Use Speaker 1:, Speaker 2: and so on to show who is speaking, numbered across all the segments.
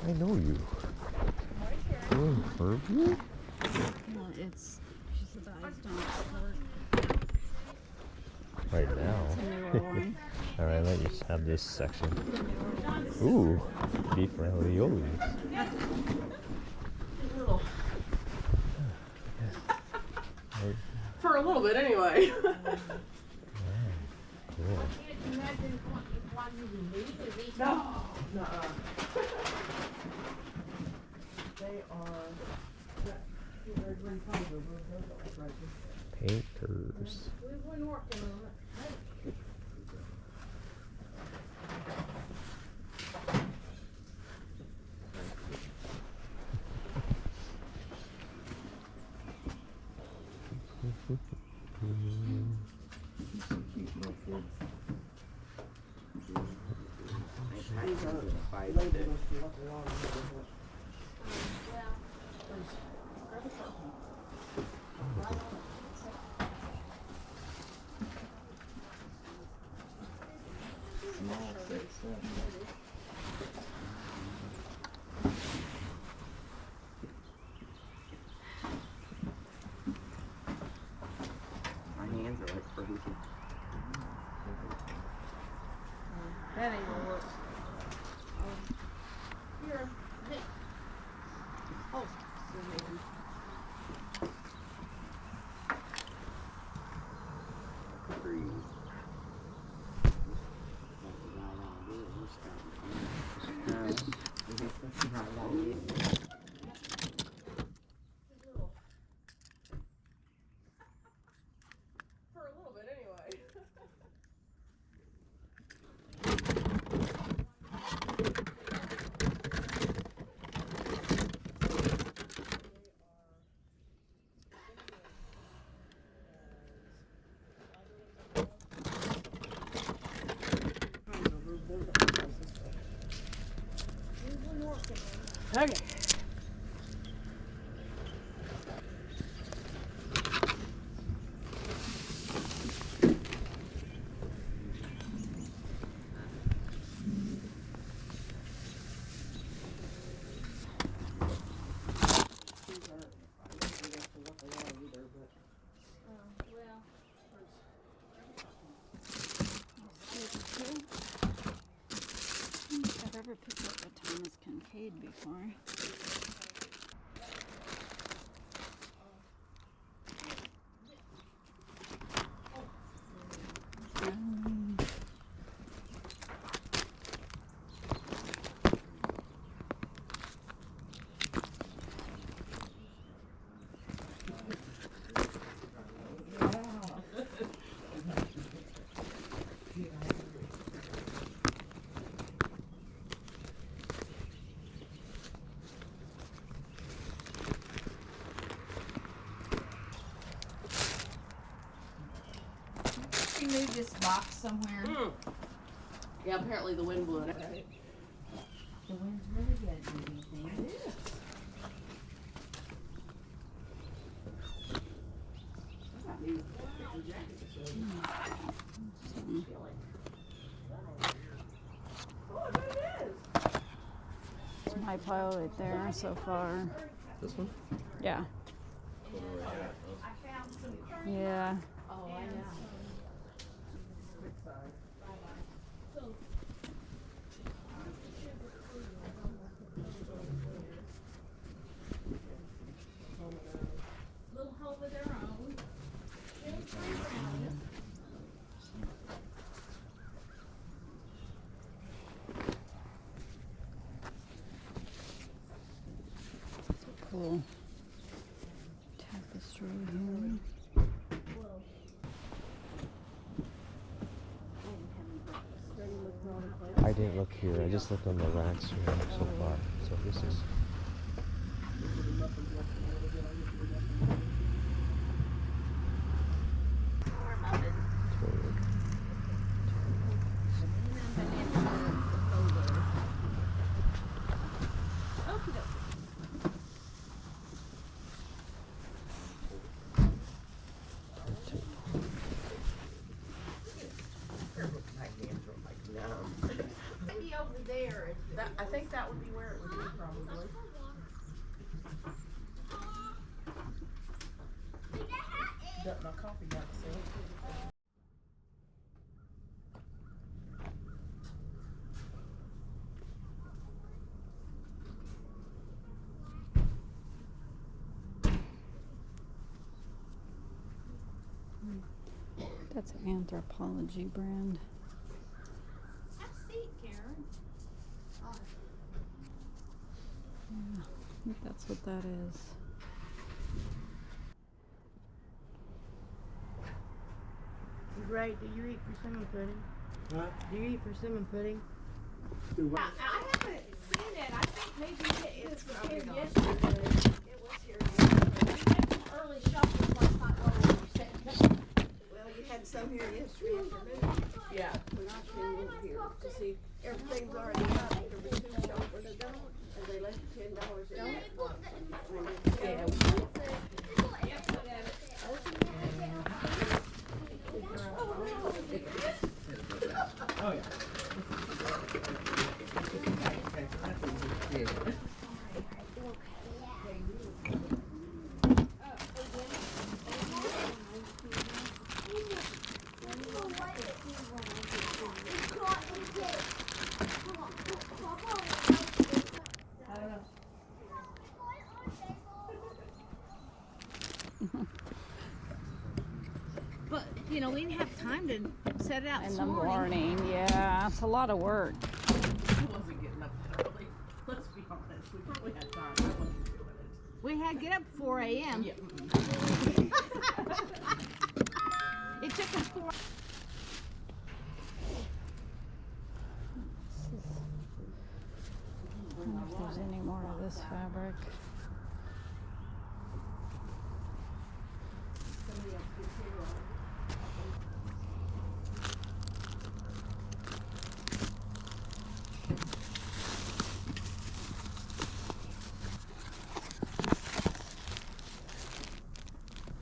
Speaker 1: I know you. Oh, Herbie?
Speaker 2: Well, it's, she said the eyes don't work.
Speaker 1: Right now.
Speaker 2: It's a newer one.
Speaker 1: Alright, let you have this section. Ooh, beef raviolis.
Speaker 3: For a little bit, anyway.
Speaker 1: Cool.
Speaker 3: No. They are.
Speaker 1: Painters.
Speaker 3: We've been working on it.
Speaker 4: My hands are like frozen.
Speaker 3: That ain't gonna work. Here. Hey. Oh, so maybe.
Speaker 4: Breathe.
Speaker 3: For a little bit, anyway. Okay.
Speaker 2: I've ever picked up a Thomas Kincaid before.
Speaker 5: She moved this box somewhere.
Speaker 3: Yeah, apparently the wind blew it.
Speaker 5: The wind's really good at moving things.
Speaker 2: It's my pile right there so far.
Speaker 1: This one?
Speaker 2: Yeah. Yeah.
Speaker 3: Oh, I know.
Speaker 5: Little home of their own. Little free round.
Speaker 2: Cool. Tapestry here.
Speaker 1: I didn't look here. I just looked on the racks here so far. So this is.
Speaker 3: Maybe over there. there. I think that would be where it would be probably. Got my coffee got so.
Speaker 2: That's an Anthropology brand.
Speaker 3: Have a seat, Karen.
Speaker 2: Yeah, I think that's what that is.
Speaker 3: Ray, do you eat persimmon pudding?
Speaker 4: What?
Speaker 3: Do you eat persimmon pudding?
Speaker 4: Do what?
Speaker 3: I haven't seen it. I think maybe it's here yesterday. It was here yesterday. We had some early shoppers last night while we were sitting.
Speaker 6: Well, you had some here yesterday afternoon
Speaker 3: Yeah.
Speaker 6: when I came over here to see everything's already up. There were two shoppers that don't, and they left $10 in that box.
Speaker 3: Yeah.
Speaker 4: Oh, yeah.
Speaker 3: But, you know, we didn't have time to set it out
Speaker 2: In
Speaker 3: this
Speaker 2: the
Speaker 3: morning.
Speaker 2: morning, yeah, it's a lot of work.
Speaker 3: I wasn't getting up that early. Let's be honest. We probably had time. I wasn't doing it. We had to get up 4 a.m.
Speaker 2: Mm.
Speaker 3: Yeah. It took us 4.
Speaker 2: I don't know if there's any more of this fabric.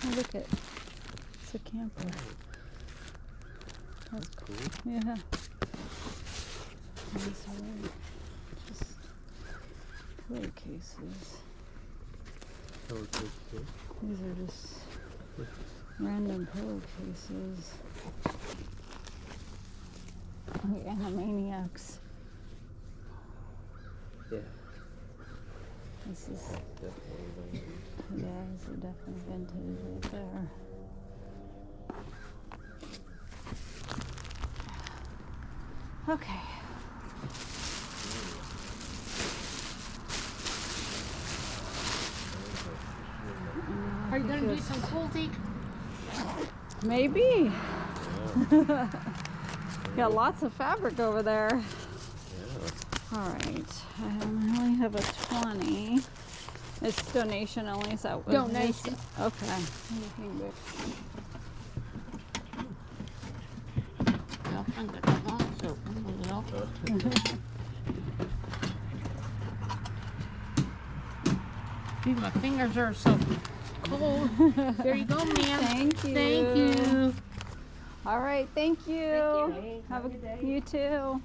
Speaker 2: Oh, look at, it's a camper.
Speaker 1: That's cool.
Speaker 2: Yeah. These are just pillowcases. These are just random pillowcases. Oh, Animaniacs.
Speaker 1: Yeah.
Speaker 2: This is,
Speaker 1: Definitely.
Speaker 2: yeah, this is definitely vintage right there. Okay.
Speaker 3: Are you going to do some quilting?
Speaker 2: Maybe. Got lots of fabric over there.
Speaker 1: Yeah.
Speaker 2: All right. I only have a 20. It's donation only, is that what it is?
Speaker 3: Donation.
Speaker 2: Okay.
Speaker 3: Dude, my fingers are so cold. There you go, ma'am.
Speaker 2: Thank you.
Speaker 3: Thank you.
Speaker 2: All right, thank you.
Speaker 3: Thank you.
Speaker 2: Have a good day. You too.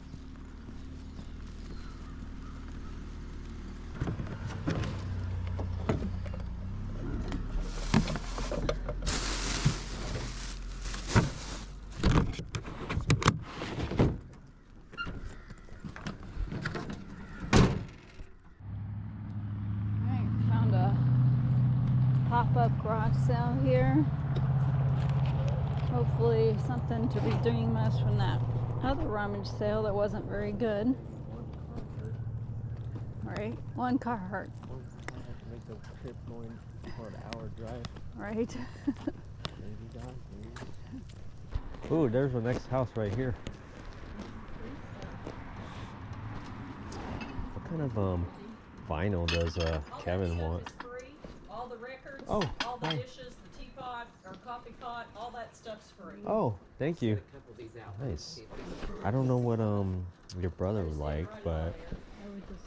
Speaker 2: Alright, found a pop-up garage sale here. Hopefully something to redeem us from that other rummage sale that wasn't very good. Right? One car hurt.
Speaker 1: Make the trip going for an hour drive.
Speaker 2: Right?
Speaker 1: Ooh, there's the next house right here. What kind of vinyl does Kevin want?
Speaker 7: All the records,
Speaker 1: Oh,
Speaker 7: all the
Speaker 1: hi.
Speaker 7: dishes, the teapot or coffee pot, all that stuff's free.
Speaker 1: Oh, thank you. Nice. I don't know what your brother would like, but
Speaker 2: I would just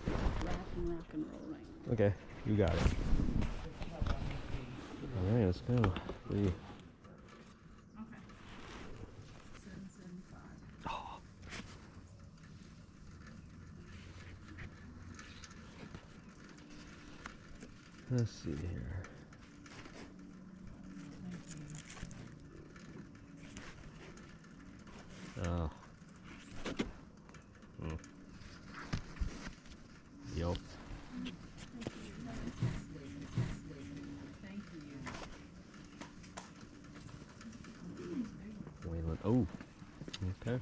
Speaker 2: rock and rolling.
Speaker 1: okay, you got it. All right, let's go. Free. Let's see here. Oh. Yup.
Speaker 5: Thank you.
Speaker 1: Wayland. Oh. Okay.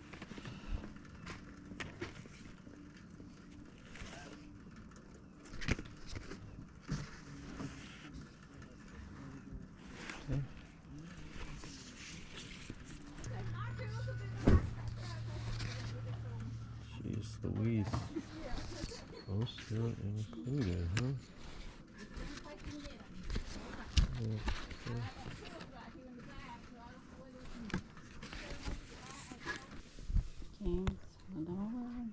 Speaker 1: Jeez Louise. Oh, still included, huh?
Speaker 2: Games, $1.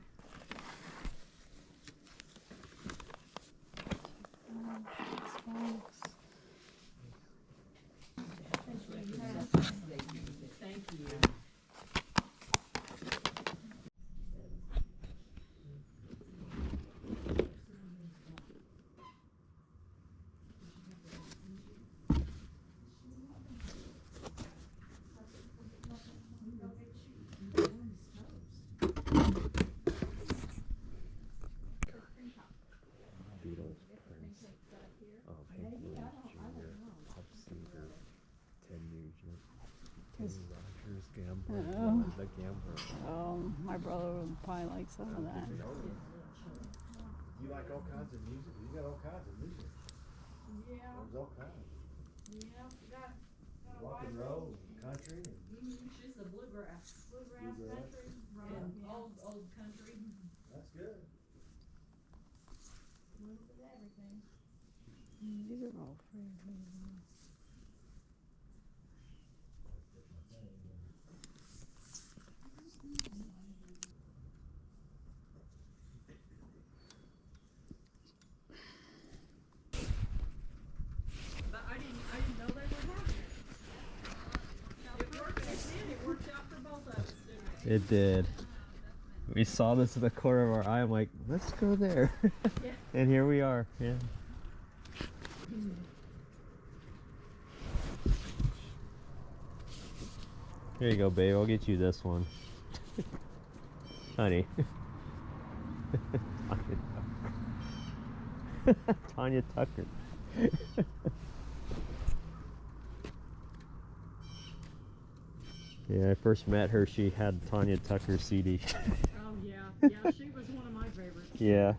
Speaker 5: Thank you.
Speaker 1: Beatles, Prince. Oh, Hank Williams Jr. Pop singer. Ted Nugent. Kenny Rogers, Gambler.
Speaker 2: Oh.
Speaker 1: The Gambler.
Speaker 2: My brother would probably like some of that.
Speaker 8: You like all kinds of music? You got all kinds of music.
Speaker 3: Yeah,
Speaker 8: There's all kinds.
Speaker 3: yeah, got a
Speaker 8: Rock
Speaker 3: wide
Speaker 8: and roll, and country, and
Speaker 7: She's the bluegrass
Speaker 3: bluegrass,
Speaker 8: Bluegrass.
Speaker 3: country,
Speaker 7: and
Speaker 3: rock,
Speaker 7: old country.
Speaker 8: that's good.
Speaker 3: yeah, little bit of everything.
Speaker 2: These are all free.
Speaker 7: But I didn't know they were having it. It worked, it worked out for both of us, didn't it?
Speaker 1: It did. We saw this in the corner of our eye. I'm like, let's go there.
Speaker 7: Yeah.
Speaker 1: And here we are. Yeah. Here you go, babe. I'll get you this one. Honey. Tanya Tucker. Yeah, I first met her, she had Tanya Tucker CD.
Speaker 7: Oh yeah, yeah, she was one of my favorites.
Speaker 1: Yeah.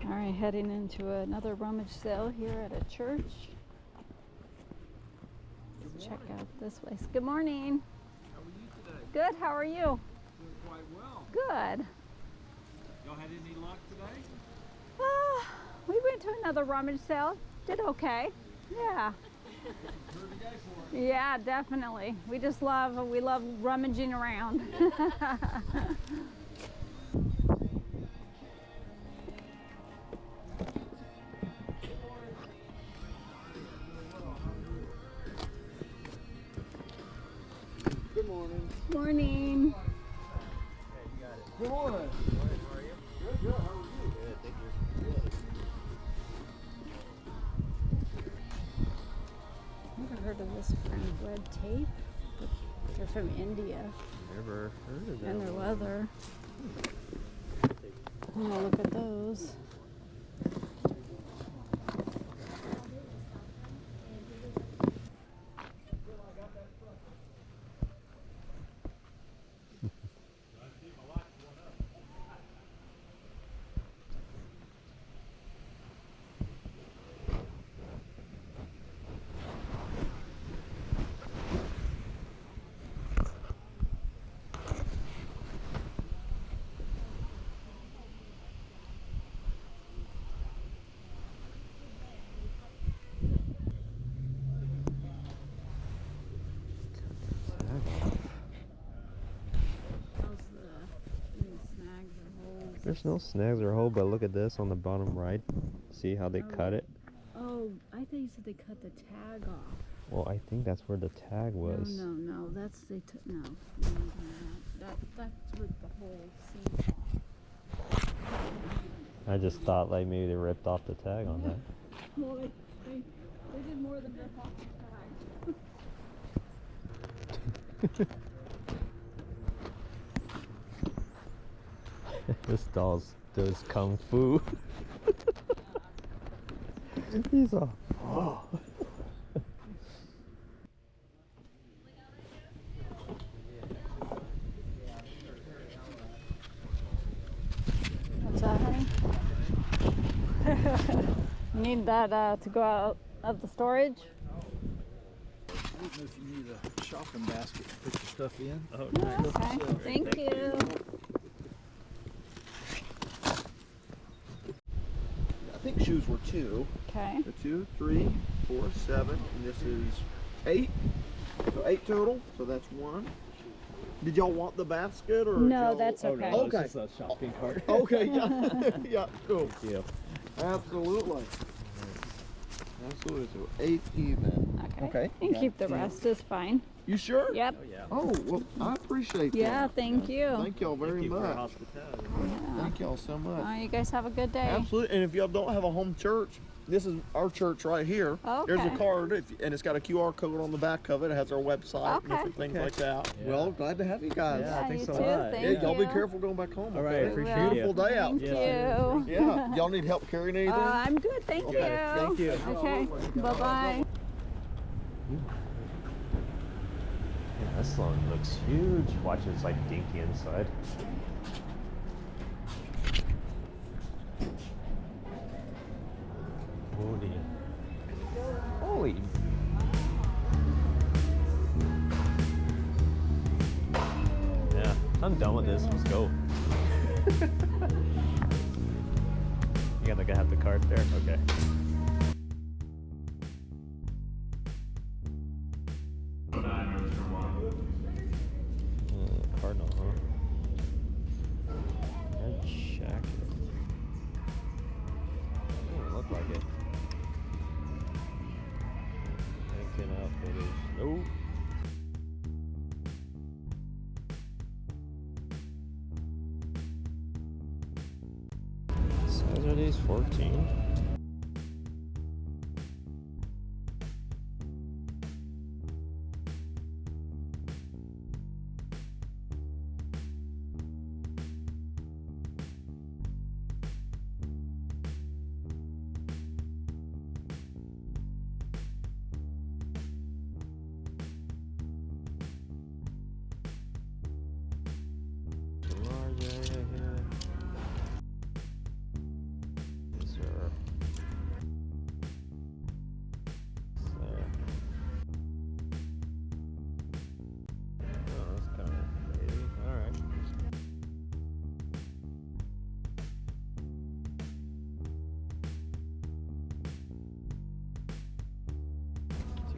Speaker 2: All right, heading into another rummage sale here at a church. Let's check out this place. Good morning.
Speaker 4: How are you today?
Speaker 2: Good, how are you?
Speaker 4: Doing quite well.
Speaker 2: Good.
Speaker 4: Y'all had any luck today?
Speaker 2: We went to another rummage sale. Did okay. Yeah.
Speaker 4: Here to go for it.
Speaker 2: Yeah, definitely. We love rummaging around.
Speaker 8: Good morning.
Speaker 2: Morning.
Speaker 8: Good morning. Good, good. How are you?
Speaker 1: Good, thank you.
Speaker 2: Never heard of this brand, Red Tape. But they're from India,
Speaker 1: Never heard of that.
Speaker 2: and they're
Speaker 1: one.
Speaker 2: leather. Oh, look at those. How's any snags or holes?
Speaker 1: There's no snags or hole, but look at this on the bottom right. See how they cut it?
Speaker 2: Oh, I thought you said they cut the tag off.
Speaker 1: Well, I think that's where the tag was.
Speaker 2: No, that's they took no. That's where the whole seam off.
Speaker 1: I just thought like maybe they ripped off the tag on that.
Speaker 2: Well, They did more than their pocket bag.
Speaker 1: This doll does kung fu. He's a. Oh.
Speaker 2: What's that, honey? You need that to go out of the storage?
Speaker 4: I don't know if you need a shopping basket to put your stuff in.
Speaker 1: Oh,
Speaker 2: Yeah, okay. Thank you.
Speaker 8: I think shoes were 2.
Speaker 2: Okay.
Speaker 8: So 2, 3, 4, 7, and this is 8. So 8 total. So that's 1. Did y'all want the basket or?
Speaker 2: No,
Speaker 8: y'all-
Speaker 2: that's okay.
Speaker 1: Oh, no,
Speaker 8: Okay.
Speaker 1: it's just a shopping cart.
Speaker 8: Okay, yeah, yeah, cool.
Speaker 1: Thank you.
Speaker 8: Absolutely. Absolutely. So 8 even.
Speaker 2: Okay.
Speaker 8: Okay.
Speaker 2: You can keep the
Speaker 8: Yeah.
Speaker 2: rest, is fine.
Speaker 8: You sure?
Speaker 2: Yep.
Speaker 1: Oh, yeah.
Speaker 8: Oh, well, I appreciate
Speaker 2: Yeah,
Speaker 8: that.
Speaker 2: thank you.
Speaker 8: Thank y'all very
Speaker 1: Thank you for your
Speaker 8: much.
Speaker 1: hospitality.
Speaker 2: Yeah.
Speaker 8: Thank y'all so much.
Speaker 2: You guys have a good day.
Speaker 8: Absolutely. And if y'all don't have a home church, this is our church right here.
Speaker 2: Okay.
Speaker 8: There's a card, and it's got a QR code on the back of it. It has our website and
Speaker 2: Okay.
Speaker 8: different things
Speaker 1: Okay.
Speaker 8: like that.
Speaker 1: Yeah.
Speaker 8: Well, glad to have you guys.
Speaker 1: Yeah,
Speaker 2: Yeah,
Speaker 1: thanks
Speaker 2: you
Speaker 1: so
Speaker 2: too.
Speaker 1: much.
Speaker 2: Thank
Speaker 8: Yeah, y'all be
Speaker 2: you.
Speaker 8: careful going back home.
Speaker 1: All right,
Speaker 8: okay?
Speaker 1: appreciate
Speaker 2: will.
Speaker 1: it.
Speaker 8: Beautiful day out.
Speaker 2: Thank
Speaker 1: Yeah.
Speaker 2: you.
Speaker 8: Yeah. Y'all need help carrying anything?
Speaker 2: I'm good, thank
Speaker 8: Okay,
Speaker 2: you.
Speaker 1: thank you.
Speaker 2: Okay, bye-bye.
Speaker 1: Yeah, this one looks huge. Watch, it's like dinky inside. Holy. Holy. Yeah, I'm done with this. Let's go. You gotta have the cart there. Okay. Cardinal, huh? Red jacket. Doesn't look like it. Linton outfitters. Nope. Size are these 14? Large area here. These are there. Oh, that's kind of crazy. All right.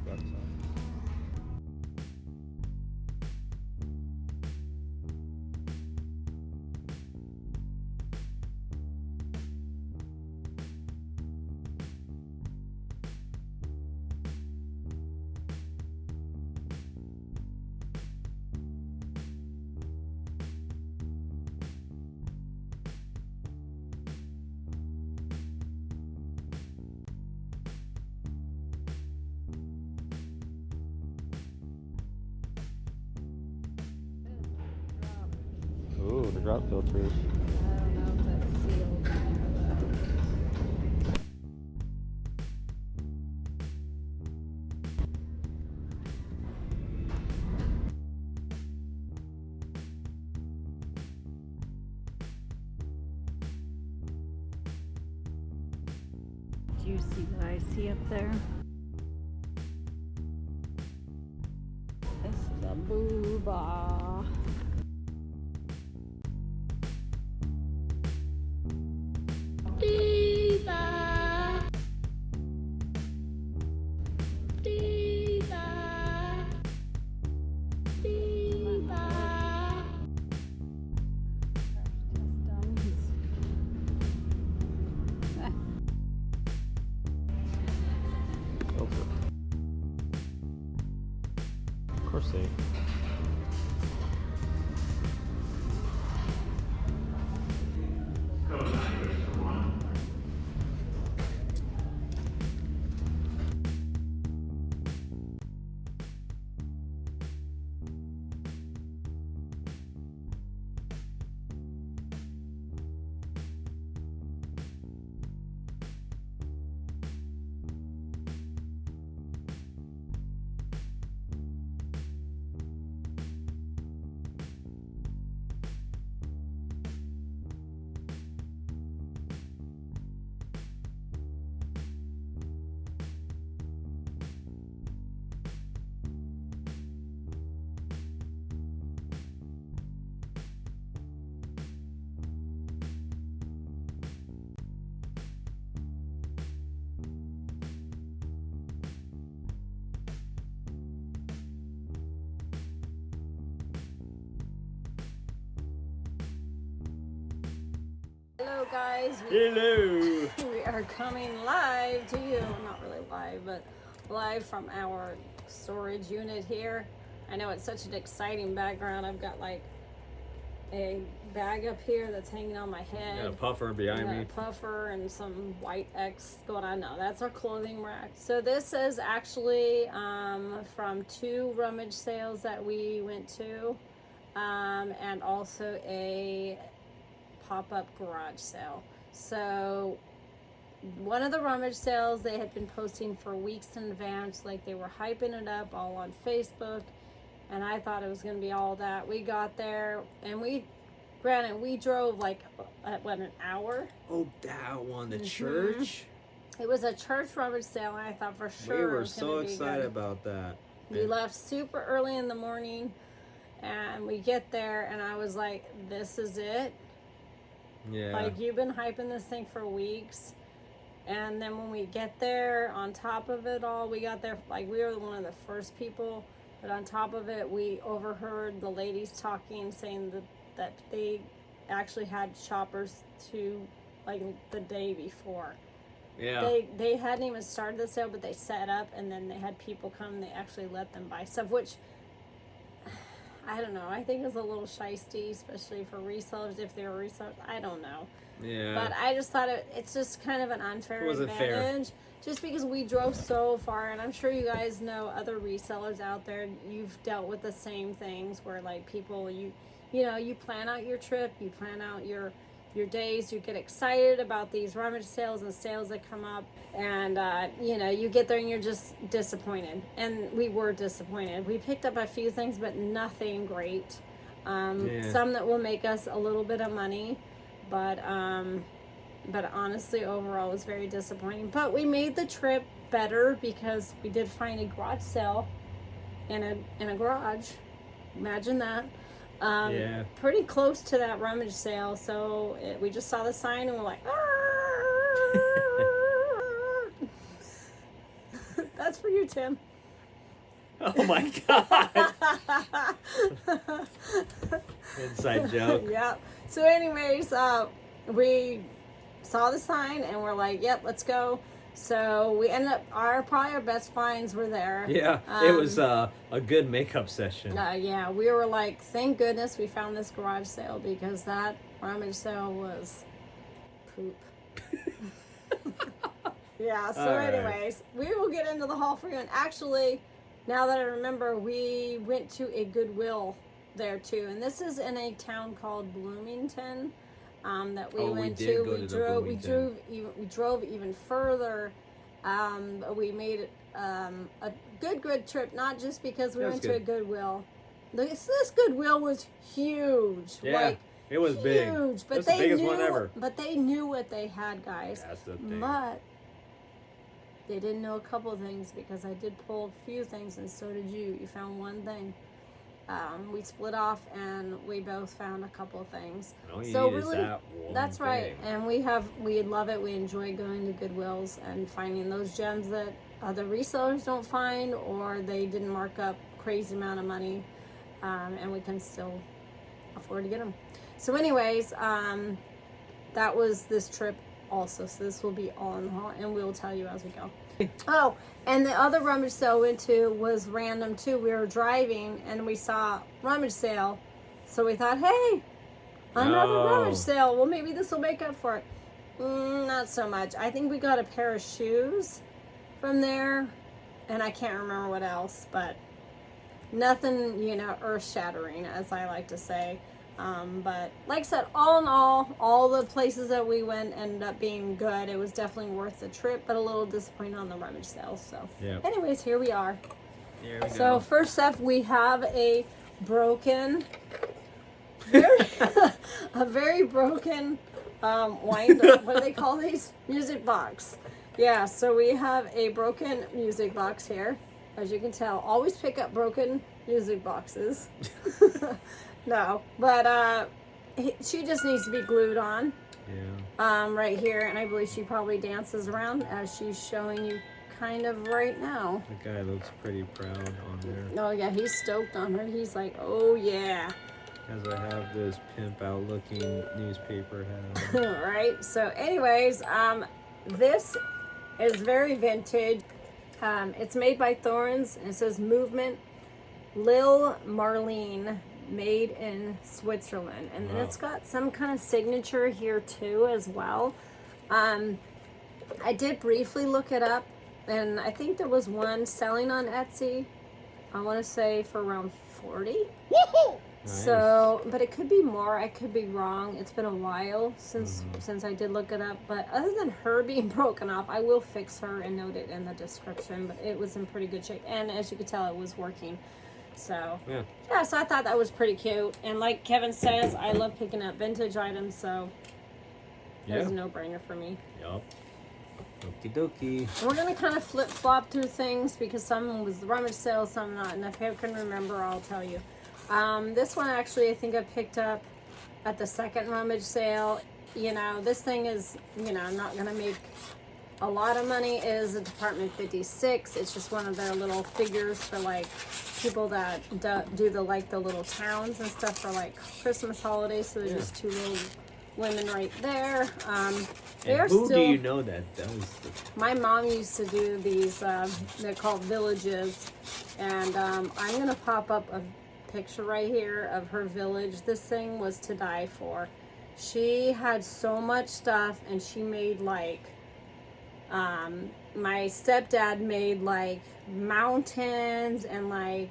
Speaker 1: $2 on. Ooh, the drop filters.
Speaker 2: Do you see what I see up there? This is a booba.
Speaker 1: Filter. Of course they.
Speaker 2: Hello, guys.
Speaker 1: Hello.
Speaker 2: We are coming live to you. Not really live, but live from our storage unit here. I know it's such an exciting background. I've got like a bag up here that's hanging on my head.
Speaker 1: Got a puffer behind me.
Speaker 2: A puffer and some white X going on. No, that's our clothing rack. So this is actually from 2 rummage sales that we went to, and also a pop-up garage sale. So one of the rummage sales they had been posting for weeks in advance, like they were hyping it up all on Facebook, and I thought it was going to be all that. We got there, and we drove like an hour.
Speaker 1: Oh, that one, the church.
Speaker 2: It was a church rummage sale, and I thought for sure
Speaker 1: We
Speaker 2: it
Speaker 1: were
Speaker 2: was
Speaker 1: so
Speaker 2: gonna be
Speaker 1: excited
Speaker 2: good.
Speaker 1: about that.
Speaker 2: We left super early in the morning, and we get there, and I was like, "This is it."
Speaker 1: Yeah.
Speaker 2: Like, you've been hyping this thing for weeks. And then when we get there, on top of it all, we got there, like, we were one of the first people. But on top of it, we overheard the ladies talking, saying that they actually had shoppers to, like, the day before.
Speaker 1: Yeah.
Speaker 2: They hadn't even started the sale, but they set up, and then they had people come, and they actually let them buy stuff, which, I don't know, I think is a little shisty, especially for resellers, if they were resellers. I don't know.
Speaker 1: Yeah.
Speaker 2: But I just thought it's just kind of an unfair
Speaker 1: It wasn't fair.
Speaker 2: advantage. Just because we drove so far, and I'm sure you guys know other resellers out there, you've dealt with the same things where, like, people, you know, you plan out your trip, you plan out your days, you get excited about these rummage sales and sales that come up, and you know, you get there and you're just disappointed. And we were disappointed. We picked up a few things, but nothing great. Some that will make us a little bit of money, but honestly, overall, it was very disappointing. But we made the trip better because we did find a garage sale in a garage. Imagine that.
Speaker 1: Yeah.
Speaker 2: Pretty close to that rummage sale. So we just saw the sign and we're like, that's for you, Tim.
Speaker 1: Oh my God. Inside joke.
Speaker 2: Yeah. So anyways, we saw the sign and we're like, yep, let's go. So we ended up, probably our best finds were there.
Speaker 1: Yeah. It was a good makeup session.
Speaker 2: Yeah, we were like, thank goodness we found this garage sale, because that rummage sale was poop. Yeah, so
Speaker 1: All right.
Speaker 2: anyways, we will get into the haul for you. And actually, now that I remember, we went to a Goodwill there too. And this is in a town called Bloomington that we went
Speaker 1: did
Speaker 2: to.
Speaker 1: go to the Bloomington.
Speaker 2: We drove even further. But we made a good trip, not just because we
Speaker 1: That was
Speaker 2: went to
Speaker 1: good.
Speaker 2: a Goodwill. This Goodwill was huge.
Speaker 1: Yeah,
Speaker 2: Like,
Speaker 1: it was big.
Speaker 2: huge. But
Speaker 1: That's the
Speaker 2: they
Speaker 1: biggest
Speaker 2: knew,
Speaker 1: one ever.
Speaker 2: But they knew what they had, guys.
Speaker 1: That's the thing.
Speaker 2: But they didn't know a couple of things, because I did pull a few things, and so did you. You found one thing. We split off, and we both found a couple of things.
Speaker 1: All you
Speaker 2: So
Speaker 1: need
Speaker 2: really,
Speaker 1: is that one
Speaker 2: that's right.
Speaker 1: thing.
Speaker 2: And we love it. We enjoy going to Goodwills and finding those gems that other resellers don't find, or they didn't mark up crazy amount of money, and we can still afford to get them. So anyways, that was this trip also. So this will be all in the haul, and we'll tell you as we go. Oh, and the other rummage sale we went to was random too. We were driving and we saw rummage sale, so we thought, hey, another rummage sale. Well, maybe this will make up for it. Not so much. I think we got a pair of shoes from there, and I can't remember what else, but nothing, you know, earth-shattering, as I like to say. But like I said, all in all the places that we went ended up being good. It was definitely worth the trip, but a little disappointing on the rummage sales. So
Speaker 1: Yeah.
Speaker 2: anyways, here we are.
Speaker 1: Here we
Speaker 2: So
Speaker 1: go.
Speaker 2: first up, we have a very broken what do they call these? Music box. Yeah, so we have a broken music box here. As you can tell, always pick up broken music boxes. No, but she just needs to be glued on.
Speaker 1: Yeah.
Speaker 2: Right here, and I believe she probably dances around as she's showing you kind of right now.
Speaker 1: The guy looks pretty proud on there.
Speaker 2: Oh yeah, he's stoked on her. He's like, oh yeah.
Speaker 1: Because I have this pimp out looking newspaper hat.
Speaker 2: Right. So, anyways, this is very vintage. It's made by Thorns. And it says Movement Lil Marlene, made in Switzerland. And then it's got some kind of signature here too as well. I did briefly look it up, and I think there was one selling on Etsy, I want to say for around 40.
Speaker 8: Woohoo!
Speaker 1: Nice.
Speaker 2: So, but it could be more. I could be wrong. It's been a while since I did look it up. But other than her being broken off, I will fix her and note it in the description. But it was in pretty good shape, and as you could tell, it was working. So yeah, so I thought that was pretty cute. And like Kevin says, I love picking up vintage items, so it was a no-brainer for me.
Speaker 1: Yup. Okie dokie.
Speaker 2: And we're gonna kind of flip-flop through things because some was the rummage sale, some not. And if I can remember, I'll tell you. This one actually, I think I picked up at the second rummage sale. You know, this thing is, you know, not gonna make a lot of money. It is a Department 56. It's just one of their little figures for like people that do the little towns and stuff for like Christmas holidays. So there's just two little women right there. They are
Speaker 1: who
Speaker 2: still.
Speaker 1: do you know that does?
Speaker 2: My mom used to do these. They're called villages, and I'm gonna pop up a picture right here of her village. This thing was to die for. She had so much stuff, and she made like. My stepdad made like mountains, and like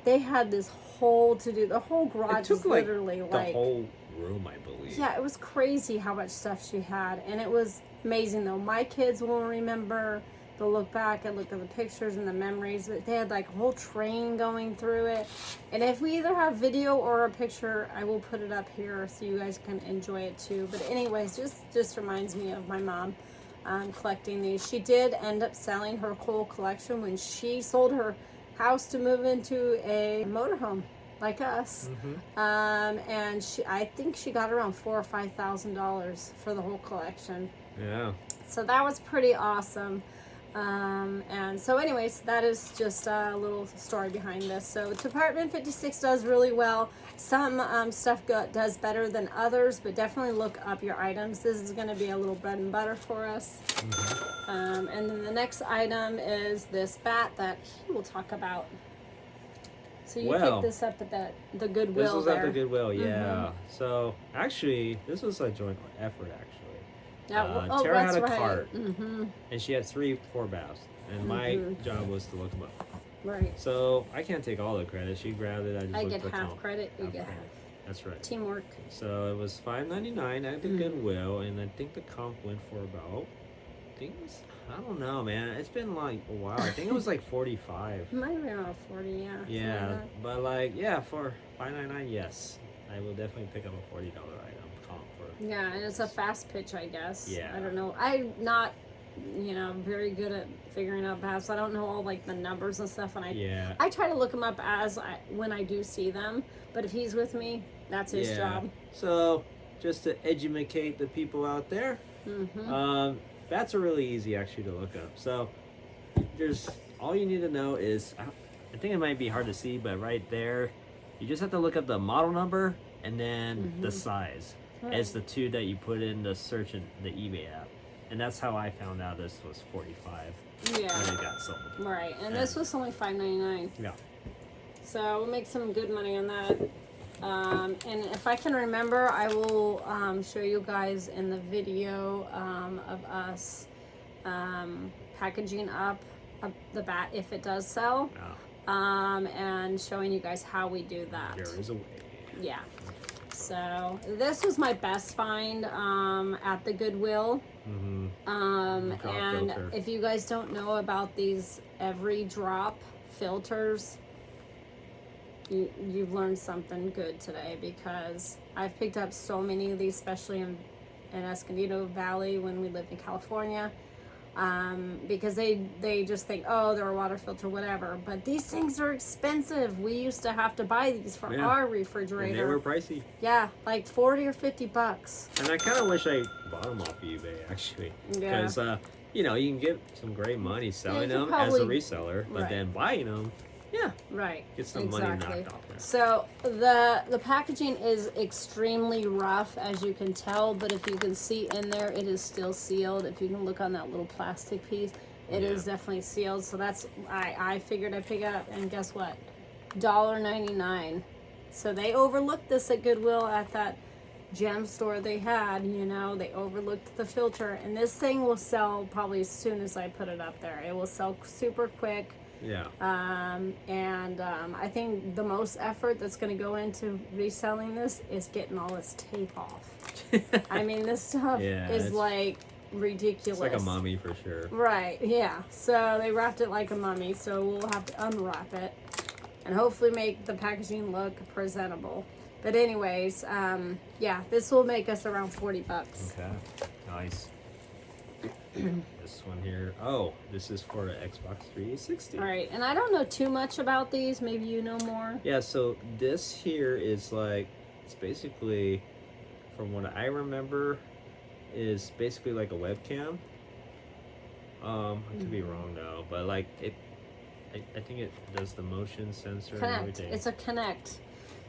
Speaker 2: they had this whole the whole garage was literally
Speaker 1: the
Speaker 2: like
Speaker 1: whole room, I believe.
Speaker 2: Yeah, it was crazy how much stuff she had, and it was amazing though. My kids will remember. They'll look back and look at the pictures and the memories. But they had like a whole train going through it. And if we either have video or a picture, I will put it up here so you guys can enjoy it too. But anyways, just reminds me of my mom collecting these. She did end up selling her whole collection when she sold her house to move into a motorhome like us. And I think she got around $4,000 or $5,000 for the whole collection.
Speaker 1: Yeah.
Speaker 2: So that was pretty awesome. And so anyways, that is just a little story behind this. So Department 56 does really well. Some stuff does better than others, but definitely look up your items. This is going to be a little bread and butter for us. And then the next item is this bat that he will talk about. So you picked this up at the Goodwill.
Speaker 1: This was
Speaker 2: there.
Speaker 1: at the Goodwill, yeah. So actually, this was a joint effort, actually. Tara had a cart, and she had 3-4 baths, and my job was to look them up.
Speaker 2: Right.
Speaker 1: So I can't take all the credit. She grabbed it.
Speaker 2: I get half credit. You get half.
Speaker 1: That's right.
Speaker 2: Teamwork.
Speaker 1: So it was $5.99 at the Goodwill, and I think the comp went for about. I don't know, man. It's been like a while. I think it was like 45.
Speaker 2: Might have been around 40, yeah.
Speaker 1: Yeah, but like, yeah, for $5.99, yes, I will definitely pick up a $40 item comp for.
Speaker 2: Yeah, and it's a fast pitch, I guess.
Speaker 1: Yeah.
Speaker 2: I don't know. I'm not, very good at figuring out baths. I don't know all like the numbers and stuff, and I try to look them up when I do see them. But if he's with me, that's his job.
Speaker 1: So just to educate the people out there, bats are really easy actually to look up. So there's all you need to know is I think it might be hard to see, but right there, you just have to look up the model number and then the size. It's the two that you put in the search in the eBay app. And that's how I found out this was 45 when it got sold.
Speaker 2: Right, and this was only $5.99.
Speaker 1: Yeah.
Speaker 2: So we'll make some good money on that. And if I can remember, I will show you guys in the video of us packaging up the bat if it does sell. And showing you guys how we do that.
Speaker 1: There is a way.
Speaker 2: Yeah. So this was my best find at the Goodwill. And
Speaker 1: filter.
Speaker 2: if you guys don't know about these every drop filters, you've learned something good today, because I've picked up so many of these, especially in Escondido Valley when we lived in California. Because they just think, oh, they're a water filter, whatever. But these things are expensive. We used to have to buy these for our refrigerator.
Speaker 1: And they were pricey.
Speaker 2: Yeah, like $40 or $50.
Speaker 1: And I kind of wish I bought them off eBay, actually.
Speaker 2: Yeah.
Speaker 1: Because, you can get some great money selling them as a reseller, but then buying them, Yeah.
Speaker 2: Right.
Speaker 1: Get some money knocked off there.
Speaker 2: So the packaging is extremely rough, as you can tell, but if you can see in there, it is still sealed. If you can look on that little plastic piece, it is definitely sealed. So that's I figured I'd pick it up, and guess what? $1.99. So they overlooked this at Goodwill at that gem store they had. You know, they overlooked the filter, and this thing will sell probably as soon as I put it up there. It will sell super quick.
Speaker 1: Yeah.
Speaker 2: I think the most effort that's going to go into reselling this is getting all this tape off. I mean, this stuff is like ridiculous.
Speaker 1: It's like a mummy for sure.
Speaker 2: Right, yeah. So they wrapped it like a mummy, so we'll have to unwrap it and hopefully make the packaging look presentable. But anyways, yeah, this will make us around $40.
Speaker 1: Okay, nice. This one here. Oh, this is for Xbox 360.
Speaker 2: All right, and I don't know too much about these. Maybe you know more.
Speaker 1: Yeah, so this here is like, it's basically, from what I remember, is basically like a webcam. I could be wrong though, but like it, I think it does the motion sensor and
Speaker 2: Connect.
Speaker 1: everything.
Speaker 2: It's a Connect.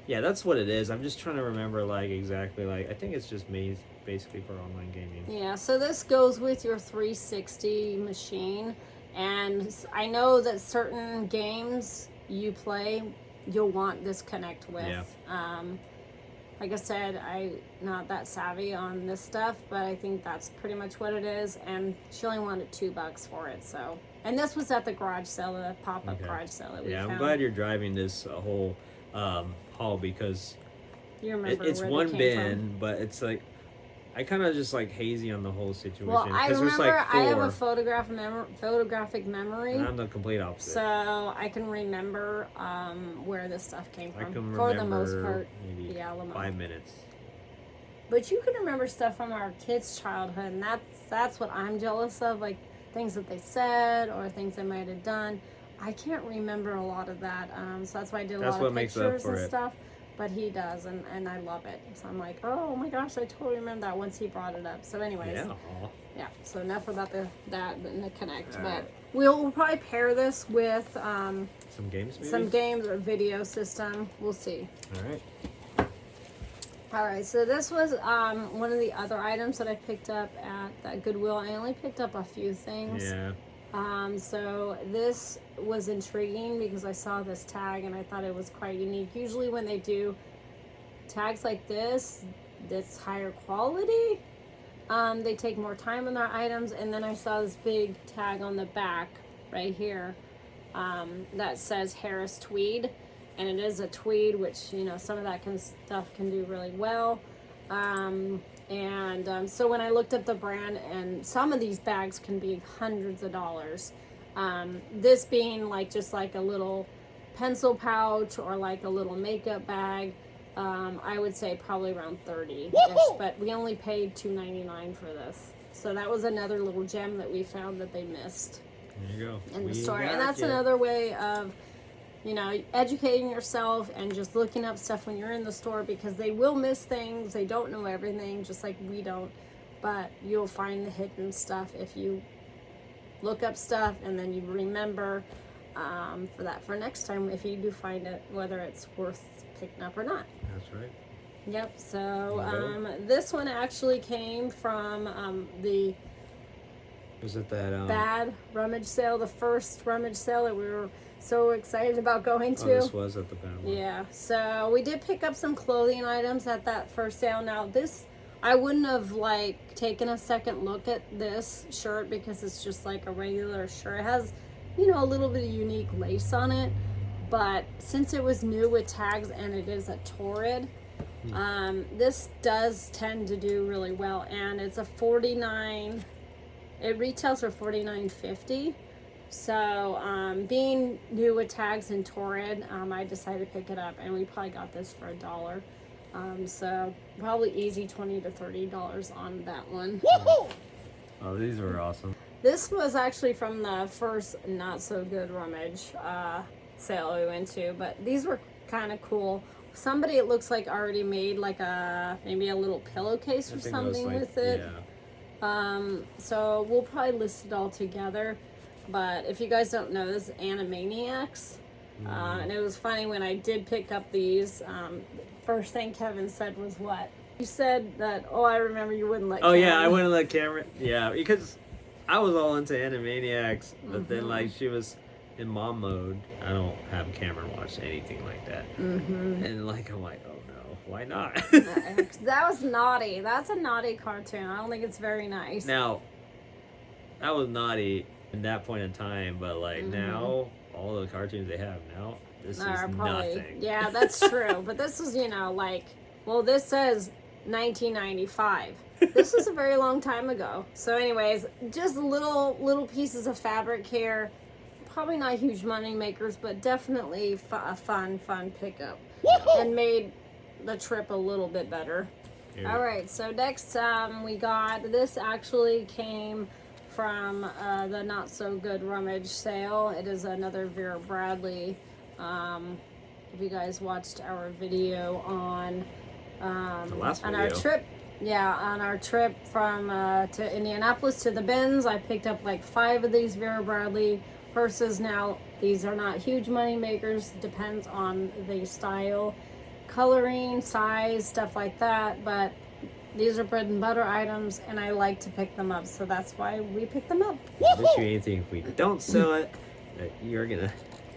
Speaker 1: Yeah, that's what it is. I'm just trying to remember like exactly like, I think it's just made basically for online gaming.
Speaker 2: Yeah, so this goes with your 360 machine, and I know that certain games you play, you'll want this Connect with.
Speaker 1: Yeah.
Speaker 2: Like I said, I'm not that savvy on this stuff, but I think that's pretty much what it is, and she only wanted $2 for it, so. And this was at the garage sale, the pop-up garage sale that we found.
Speaker 1: I'm glad you're driving this whole haul, because
Speaker 2: you remember
Speaker 1: it's
Speaker 2: where
Speaker 1: one
Speaker 2: they came
Speaker 1: bin,
Speaker 2: from.
Speaker 1: but it's like, I kind of just like hazy on the whole situation.
Speaker 2: Well, I
Speaker 1: 'cause there's,
Speaker 2: remember
Speaker 1: like,
Speaker 2: I have a
Speaker 1: 4,
Speaker 2: photographic memory.
Speaker 1: and I'm the complete opposite.
Speaker 2: So I can remember where this stuff came
Speaker 1: I
Speaker 2: from.
Speaker 1: can
Speaker 2: For
Speaker 1: remember
Speaker 2: the most part,
Speaker 1: maybe
Speaker 2: the Alamo.
Speaker 1: 5 minutes.
Speaker 2: But you can remember stuff from our kids' childhood, and that's what I'm jealous of, like things that they said or things they might have done. I can't remember a lot of that, so that's why I did a lot of pictures and stuff. But he does, and I love it. So I'm like, oh my gosh, I totally remember that once he brought it up. So anyways, yeah. So enough about that and the Connect.
Speaker 1: All
Speaker 2: but
Speaker 1: right.
Speaker 2: we'll probably pair this with
Speaker 1: Some games maybe?
Speaker 2: some games or video system. We'll see. All right, so this was one of the other items that I picked up at that Goodwill. I only picked up a few things.
Speaker 1: Yeah.
Speaker 2: So this was intriguing because I saw this tag and I thought it was quite unique. Usually when they do tags like this, that's higher quality. They take more time on their items, and then I saw this big tag on the back right here that says Harris Tweed, and it is a tweed, which, you know, some of that stuff can do really well. So when I looked up the brand, and some of these bags can be hundreds of dollars. This being like just like a little pencil pouch or like a little makeup bag, I would say probably around 30-ish, but we only paid $2.99 for this. So that was another little gem that we found that they missed
Speaker 1: There you go.
Speaker 2: in the store. And that's another way of, you know, educating yourself and just looking up stuff when you're in the store, because they will miss things. They don't know everything, just like we don't. But you'll find the hidden stuff if you look up stuff and then you remember for next time if you do find it, whether it's worth picking up or not.
Speaker 1: That's right.
Speaker 2: Yep. So this one actually came from the
Speaker 1: Was it that
Speaker 2: bad rummage sale, the first rummage sale that we were so excited about going to.
Speaker 1: this was at the bad one.
Speaker 2: Yeah, so we did pick up some clothing items at that first sale. Now this, I wouldn't have like taken a second look at this shirt because it's just like a regular shirt. It has, you know, a little bit of unique lace on it, but since it was new with tags and it is a Torrid, this does tend to do really well, and it's a 49. It retails for $49.50. So, being new with tags and Torrid, I decided to pick it up, and we probably got this for $1. So probably easy $20 to $30 on that one.
Speaker 1: Oh, these were awesome.
Speaker 2: This was actually from the first not so good rummage sale we went to, but these were kind of cool. Somebody, it looks like, already made like maybe a little pillowcase or something with it.
Speaker 1: Yeah.
Speaker 2: So we'll probably list it all together. But if you guys don't know, this is Animaniacs. And it was funny when I did pick up these. First thing Kevin said was what? You said that, oh, I remember you wouldn't let
Speaker 1: Oh yeah,
Speaker 2: Cameron.
Speaker 1: I wouldn't let Cameron. Yeah, because I was all into Animaniacs, but then like she was in mom mode. I don't have Cameron watch anything like that. And like I'm like, oh no, why not?
Speaker 2: That was naughty. That's a naughty cartoon. I don't think it's very nice.
Speaker 1: Now, that was naughty at that point in time, but like now, all the cartoons they have now, this is nothing.
Speaker 2: Yeah, that's true. But this is, like, well, this says 1995. This was a very long time ago. So anyways, just little pieces of fabric here. Probably not huge money makers, but definitely a fun pickup. And made the trip a little bit better.
Speaker 1: Yeah.
Speaker 2: All right, so next we got, this actually came from the Not So Good Rummage sale. It is another Vera Bradley. If you guys watched our video on
Speaker 1: The last
Speaker 2: on
Speaker 1: video.
Speaker 2: our trip, on our trip from to Indianapolis to the bins, I picked up like 5 of these Vera Bradley purses. Now these are not huge money makers, depends on the style, coloring, size, stuff like that, but these are bread and butter items and I like to pick them up, so that's why we picked them up.
Speaker 1: I bet you anything if we don't sell it, that you're gonna.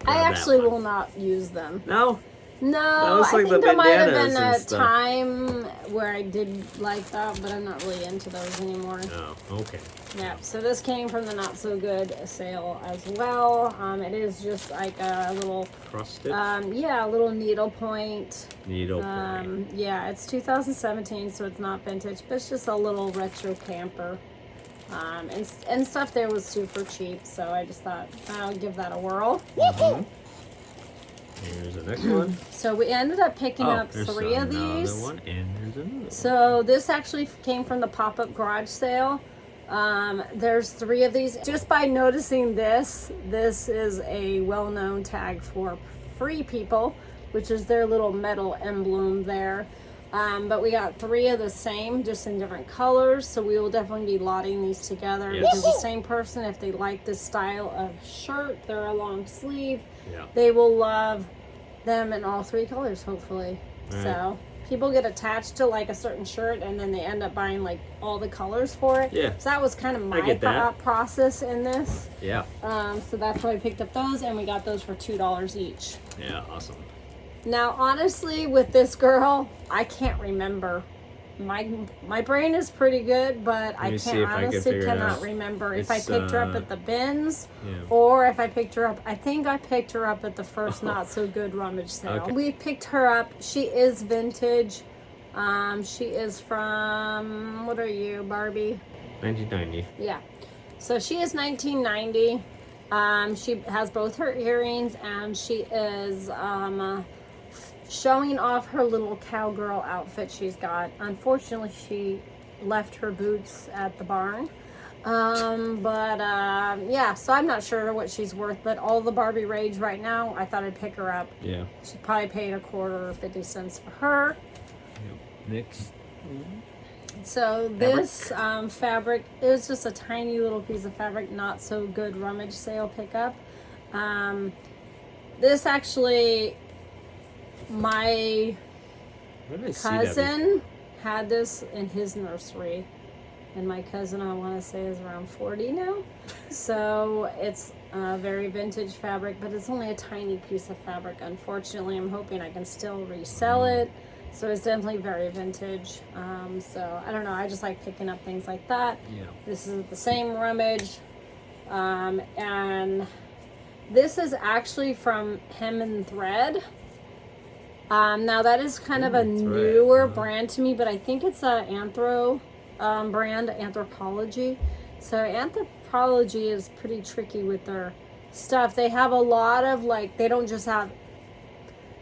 Speaker 2: I actually will not use them.
Speaker 1: No.
Speaker 2: No,
Speaker 1: looks
Speaker 2: I
Speaker 1: like
Speaker 2: think
Speaker 1: the
Speaker 2: there might have
Speaker 1: bandanas
Speaker 2: been
Speaker 1: and
Speaker 2: a
Speaker 1: stuff.
Speaker 2: time where I did like that, but I'm not really into those anymore.
Speaker 1: Oh, okay.
Speaker 2: Yeah, so this came from the Not So Good sale as well. It is just like a little,
Speaker 1: Cross stitch.
Speaker 2: a little needle point.
Speaker 1: Needle point.
Speaker 2: Yeah, it's 2017, so it's not vintage, but it's just a little retro camper. And stuff there was super cheap, so I just thought I'll give that a whirl.
Speaker 1: Here's the next one.
Speaker 2: So we ended up picking up
Speaker 1: there's
Speaker 2: 3 of
Speaker 1: another
Speaker 2: these.
Speaker 1: one, and there's another one.
Speaker 2: So this actually came from the pop-up garage sale. There's 3 of these. Just by noticing this is a well-known tag for Free People, which is their little metal emblem there. But we got 3 of the same, just in different colors. So we will definitely be lotting these together because the same person, if they like this style of shirt, they're a long sleeve, they will love them in all 3 colors, hopefully.
Speaker 1: Right.
Speaker 2: So people get attached to like a certain shirt and then they end up buying like all the colors for it.
Speaker 1: Yeah.
Speaker 2: So that was kind of my
Speaker 1: get that.
Speaker 2: thought process in this.
Speaker 1: Yeah.
Speaker 2: So that's why I picked up those, and we got those for $2 each.
Speaker 1: Yeah, awesome.
Speaker 2: Now, honestly, with this girl, I can't remember. My brain is pretty good, but I honestly cannot remember if I picked her up at the bins or if I picked her up. I think I picked her up at the first Not So Good Rummage sale.
Speaker 1: Okay.
Speaker 2: We picked her up. She is vintage. She is from, what are you, Barbie?
Speaker 1: 1990.
Speaker 2: Yeah. So she is 1990. She has both her earrings, and she is showing off her little cowgirl outfit she's got. Unfortunately, she left her boots at the barn. Yeah, so I'm not sure what she's worth, but all the Barbie rage right now, I thought I'd pick her up.
Speaker 1: Yeah.
Speaker 2: She probably paid $0.25 or 50 cents for her.
Speaker 1: Next.
Speaker 2: So this fabric is just a tiny little piece of fabric, Not So Good Rummage sale pickup. This actually, my cousin had this in his nursery, and my cousin, I want to say, is around 40 now. So it's very vintage fabric, but it's only a tiny piece of fabric. Unfortunately, I'm hoping I can still resell it. So it's definitely very vintage. So I don't know, I just like picking up things like that.
Speaker 1: Yeah.
Speaker 2: This is the same rummage. And this is actually from Hem and Thread. Now that is kind of a newer brand to me, but I think it's a Anthro brand, Anthropology. So Anthropology is pretty tricky with their stuff. They have a lot of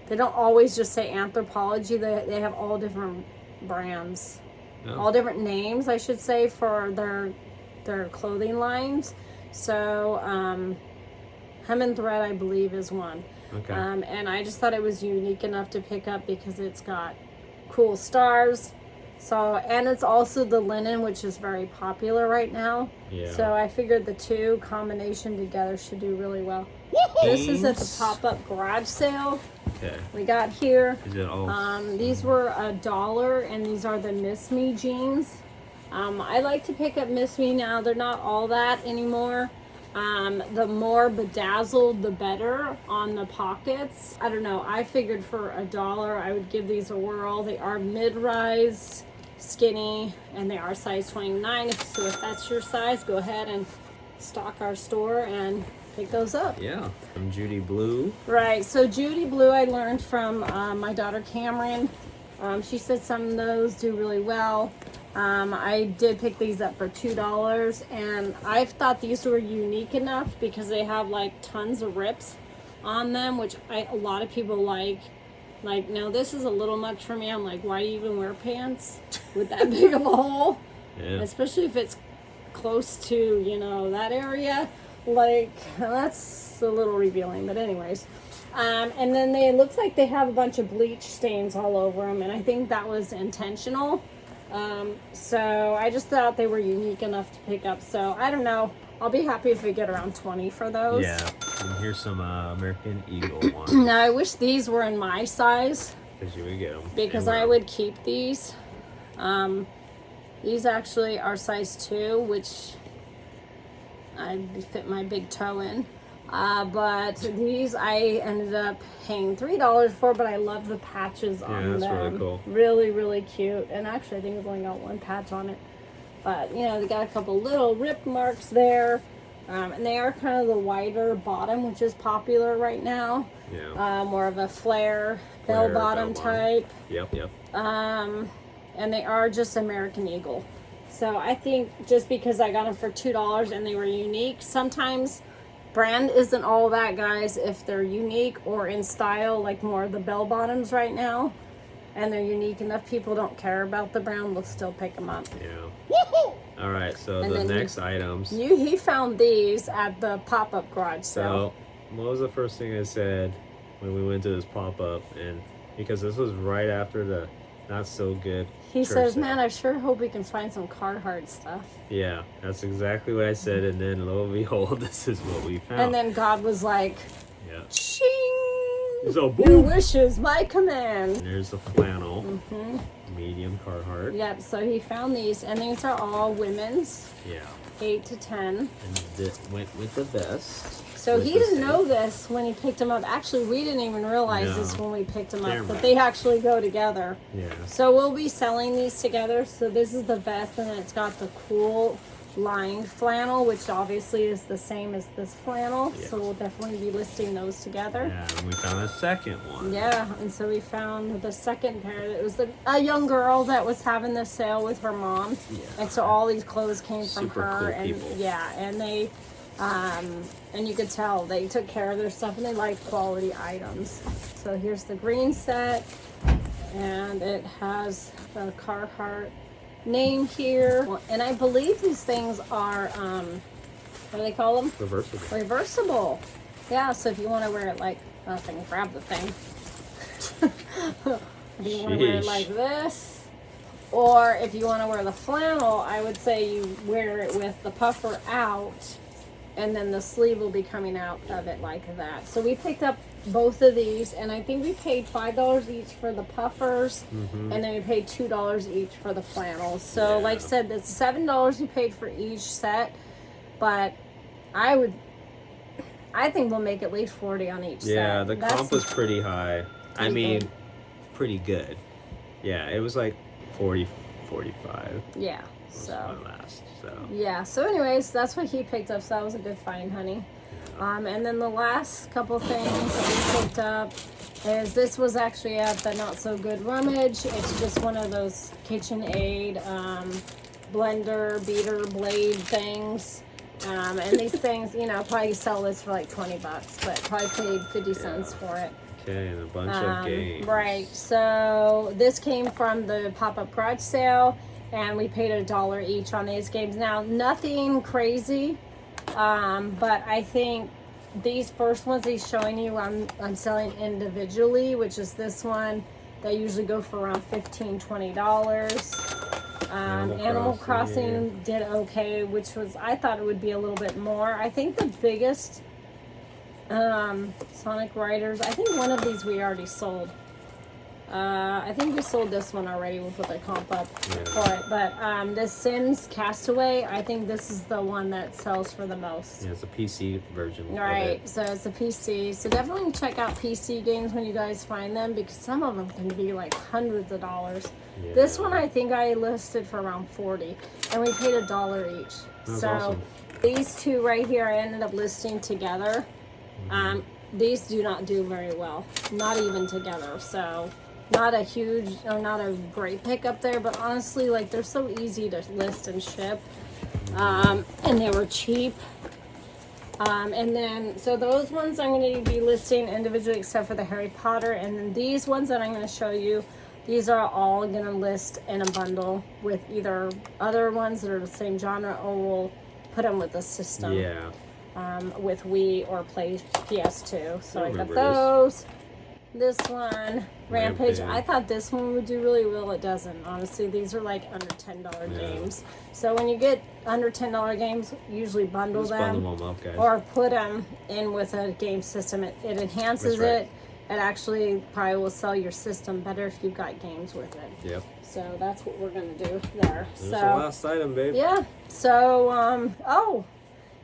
Speaker 2: they don't always just say Anthropology. They have all different brands, all different names, I should say, for their clothing lines. So Hem and Thread, I believe, is one.
Speaker 1: Okay.
Speaker 2: And I just thought it was unique enough to pick up because it's got cool stars. So, and it's also the linen, which is very popular right now.
Speaker 1: Yeah.
Speaker 2: So I figured the two combination together should do really well. This is at the pop-up garage sale
Speaker 1: Okay.
Speaker 2: we got here.
Speaker 1: Is it all?
Speaker 2: These were $1, and these are the Miss Me jeans. I like to pick up Miss Me now. They're not all that anymore. The more bedazzled, the better on the pockets. I don't know. I figured for $1, I would give these a whirl. They are mid-rise, skinny, and they are size 29. So if that's your size, go ahead and stock our store and pick those up.
Speaker 1: Yeah. From Judy Blue.
Speaker 2: Right. So Judy Blue, I learned from my daughter Cameron. She said some of those do really well. I did pick these up for $2, and I thought these were unique enough because they have like tons of rips on them, which a lot of people like. Like, no, this is a little much for me. I'm like, why do you even wear pants with that big of a hole?
Speaker 1: Yeah.
Speaker 2: Especially if it's close to, you know, that area. Like, that's a little revealing, but anyways. And then it looks like they have a bunch of bleach stains all over them, and I think that was intentional. So I just thought they were unique enough to pick up. So I don't know. I'll be happy if we get around 20 for those.
Speaker 1: Yeah. And here's some American Eagle ones.
Speaker 2: Now I wish these were in my size
Speaker 1: Because you would get them.
Speaker 2: because I would keep these. These actually are size 2, which I fit my big toe in. But these I ended up paying $3 for, but I love the patches on them.
Speaker 1: that's really cool.
Speaker 2: Really, really cute. And actually, I think I've only got one patch on it. But, you know, they got a couple little rip marks there. And they are kind of the wider bottom, which is popular right now.
Speaker 1: Yeah.
Speaker 2: More of a flare bell bottom type.
Speaker 1: Yep.
Speaker 2: And they are just American Eagle. So I think just because I got them for $2 and they were unique, sometimes brand isn't all that, guys. If they're unique or in style, like more of the bell bottoms right now, and they're unique enough, people don't care about the brand, they'll still pick them up.
Speaker 1: Yeah. All right. So
Speaker 2: And
Speaker 1: the
Speaker 2: then
Speaker 1: next items.
Speaker 2: He found these at the pop-up garage sale.
Speaker 1: So what was the first thing I said when we went to this pop-up? And because this was right after the not so good
Speaker 2: He
Speaker 1: church
Speaker 2: says,
Speaker 1: sale.
Speaker 2: man, I sure hope we can find some Carhartt stuff.
Speaker 1: Yeah, that's exactly what I said. And then lo and behold, this is what we found.
Speaker 2: And then God was like,
Speaker 1: yeah.
Speaker 2: ching!
Speaker 1: So
Speaker 2: Your
Speaker 1: boom.
Speaker 2: wish is my command.
Speaker 1: And there's the flannel, medium Carhartt.
Speaker 2: Yep, so he found these, and these are all women's,
Speaker 1: Yeah.
Speaker 2: 8 to 10.
Speaker 1: And went with the vest.
Speaker 2: So
Speaker 1: with
Speaker 2: he
Speaker 1: the
Speaker 2: didn't
Speaker 1: safe.
Speaker 2: know this when he picked them up. Actually, we didn't even realize this
Speaker 1: No.
Speaker 2: when we picked them
Speaker 1: They're
Speaker 2: up, but
Speaker 1: right.
Speaker 2: they actually go together.
Speaker 1: Yeah.
Speaker 2: So we'll be selling these together. So this is the vest, and it's got the cool lined flannel, which obviously is the same as this flannel.
Speaker 1: Yeah.
Speaker 2: So we'll definitely be listing those together.
Speaker 1: Yeah, and we found a second one.
Speaker 2: Yeah, and so we found the second pair. It was a young girl that was having this sale with her mom,
Speaker 1: Yeah.
Speaker 2: and so all these clothes came from
Speaker 1: Super
Speaker 2: her.
Speaker 1: cool
Speaker 2: And
Speaker 1: people.
Speaker 2: yeah, and they, and you could tell they took care of their stuff and they liked quality items. So here's the green set, and it has the Carhartt name here. And I believe these things are, what do they call them?
Speaker 1: Reversible.
Speaker 2: Reversible. Yeah, so if you want to wear it like, I can grab the thing. If you want to wear it
Speaker 1: Sheesh.
Speaker 2: like this, or if you want to wear the flannel, I would say you wear it with the puffer out, and then the sleeve will be coming out of it like that. So we picked up both of these, and I think we paid $5 each for the puffers, and then we paid $2 each for the flannels. So
Speaker 1: Yeah.
Speaker 2: like I said, that's $7 we paid for each set, but I think we'll make at least 40 on each set.
Speaker 1: Yeah, the
Speaker 2: That's-
Speaker 1: comp was pretty high. I
Speaker 2: Pretty
Speaker 1: mean,
Speaker 2: good.
Speaker 1: pretty good. Yeah, it was like 40, 45.
Speaker 2: Yeah,
Speaker 1: Was
Speaker 2: so.
Speaker 1: my last. So
Speaker 2: Yeah, so anyways, that's what he picked up, so that was a good find, honey. And then the last couple things that we picked up is this was actually at the Not So Good Rummage. It's just one of those KitchenAid blender, beater, blade things. And these things, you know, probably sell this for like 20 bucks, but probably paid 50 cents for it.
Speaker 1: okay, and a bunch of games.
Speaker 2: Right, so this came from the pop-up garage sale, and we paid $1 each on these games. Now, nothing crazy, but I think these first ones he's showing you, I'm selling individually, which is this one They usually go for around $15-$20. Animal Crossing did okay, which was, I thought it would be a little bit more. I think the biggest Sonic Riders, I think one of these we already sold. I think we sold this one already. We'll put the comp up for it. But this Sims Castaway, I think this is the one that sells for the most.
Speaker 1: Yeah, it's a PC version.
Speaker 2: Right, so it's a PC. So definitely check out PC games when you guys find them, because some of them can be like hundreds of dollars.
Speaker 1: Yeah.
Speaker 2: This one I think I listed for around $40, and we paid $1 each.
Speaker 1: That's
Speaker 2: so
Speaker 1: awesome.
Speaker 2: these two right here I ended up listing together. These do not do very well, not even together. So not a huge or not a great pickup there, but honestly, like, they're so easy to list and ship, and they were cheap. And then, so those ones I'm going to be listing individually except for the Harry Potter. And then these ones that I'm going to show you, these are all going to list in a bundle with either other ones that are the same genre, or we'll put them with the system.
Speaker 1: Yeah.
Speaker 2: With Wii or Play PS2. So I got
Speaker 1: remember
Speaker 2: those. This one, Rampage.
Speaker 1: Rampage.
Speaker 2: I thought this one would do really well. It doesn't. Honestly, these are like under $10 games. So when you get under $10 games, usually bundle
Speaker 1: Just
Speaker 2: them,
Speaker 1: bundle them up, guys.
Speaker 2: or put them in with a game system. It enhances
Speaker 1: That's right.
Speaker 2: it. It actually probably will sell your system better if you've got games with it.
Speaker 1: Yep.
Speaker 2: So that's what we're gonna do there.
Speaker 1: That's
Speaker 2: so
Speaker 1: the last item, babe.
Speaker 2: yeah. So oh.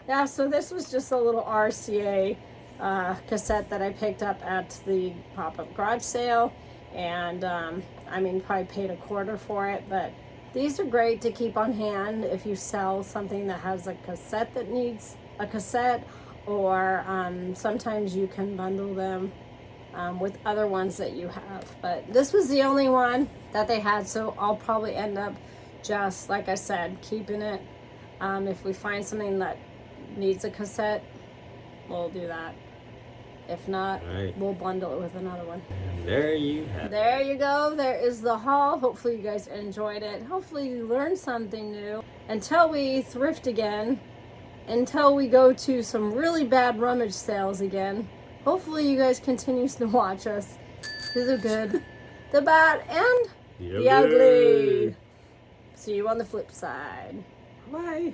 Speaker 2: Yeah, so this was just a little RCA cassette that I picked up at the pop-up garage sale. And, I mean, probably paid $0.25 for it. But these are great to keep on hand if you sell something that has a cassette that needs a cassette. Or sometimes you can bundle them with other ones that you have. But this was the only one that they had. So I'll probably end up just, like I said, keeping it. If we find something that needs a cassette, we'll do that. If not, we'll bundle it with another one.
Speaker 1: And there you have it.
Speaker 2: There you go. There is the haul. Hopefully you guys enjoyed it. Hopefully you learned something new. Until we thrift again, until we go to some really bad rummage sales again, hopefully you guys continue to watch us through the good, the bad, and the ugly. See you on the flip side.
Speaker 1: Bye.